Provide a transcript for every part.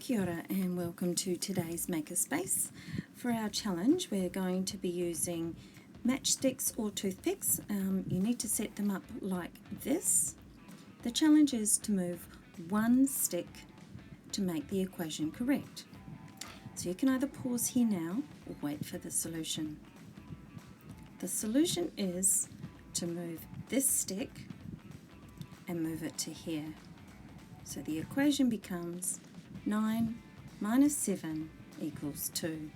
Kia ora and welcome to today's Makerspace. For our challenge we're going to be using matchsticks or toothpicks. You need to set them up like this. The challenge is to move one stick to make the equation correct. So you can either pause here now or wait for the solution. The solution is to move this stick and move it to here. So the equation becomes 9 minus 7 equals 2.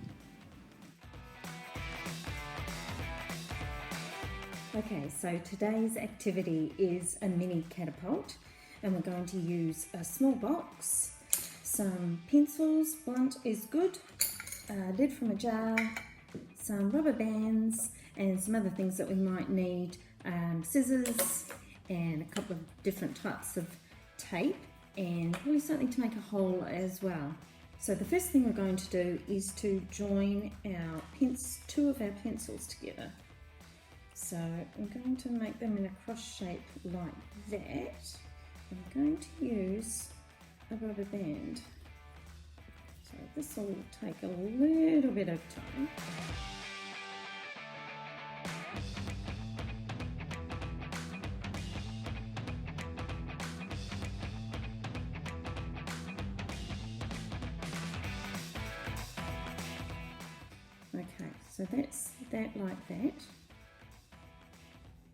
Okay, so today's activity is a mini catapult, and we're going to use a small box, some pencils, blunt is good, a lid from a jar, some rubber bands and some other things that we might need, scissors and a couple of different types of tape, and probably something to make a hole as well. So the first thing we're going to do is to join our two of our pencils together. So I'm going to make them in a cross shape like that. I'm going to use a rubber band. So this will take a little bit of time. Okay, so that's that like that,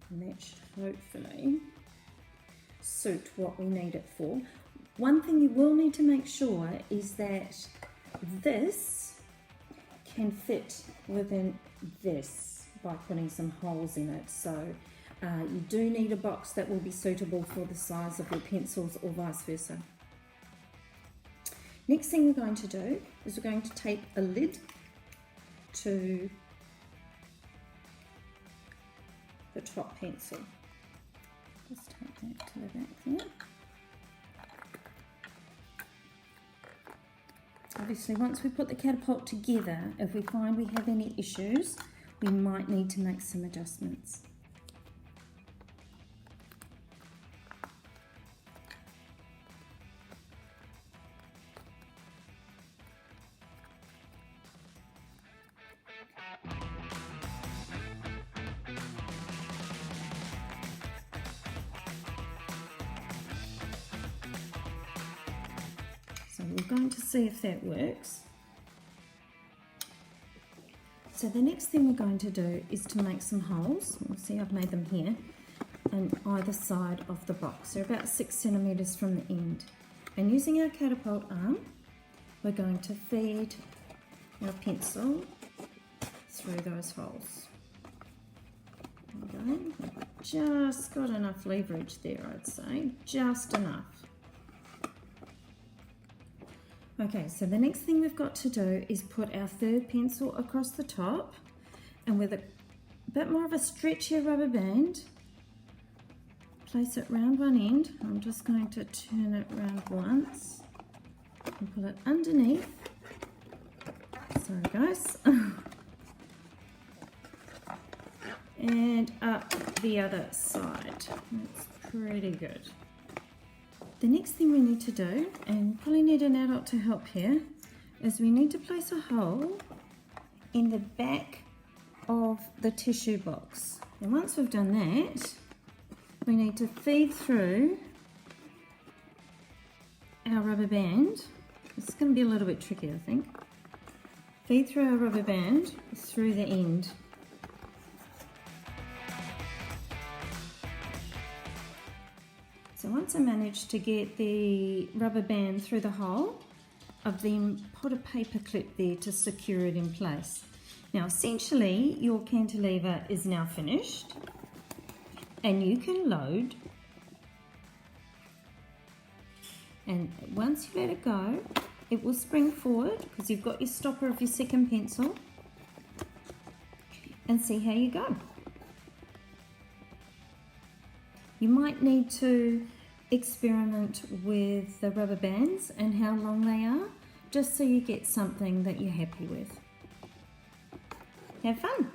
and that should hopefully suit what we need it for. One thing you will need to make sure is that this can fit within this by putting some holes in it. So you do need a box that will be suitable for the size of your pencils or vice versa. Next thing we're going to do is we're going to tape a lid to the top pencil. Just take that to the back there. Obviously, once we put the catapult together, if we find we have any issues, we might need to make some adjustments. So we're going to see if that works. So the next thing we're going to do is to make some holes. You'll see I've made them here on either side of the box. They're about 6 centimetres from the end. And using our catapult arm, we're going to feed our pencil through those holes. Okay, just got enough leverage there, I'd say, just enough. Okay, so the next thing we've got to do is put our third pencil across the top, and with a bit more of a stretchier rubber band, place it round one end. I'm just going to turn it round once and pull it underneath. Sorry guys. And up the other side. That's pretty good. The next thing we need to do, and probably need an adult to help here, is we need to place a hole in the back of the tissue box. And once we've done that, we need to feed through our rubber band. This is going to be a little bit tricky, I think. Feed through our rubber band through the end. So once I manage to get the rubber band through the hole, I've then put a paper clip there to secure it in place. Now essentially your cantilever is now finished, and you can load, and once you let it go, it will spring forward because you've got your stopper of your second pencil, and see how you go. You might need to experiment with the rubber bands and how long they are, just so you get something that you're happy with. Have fun!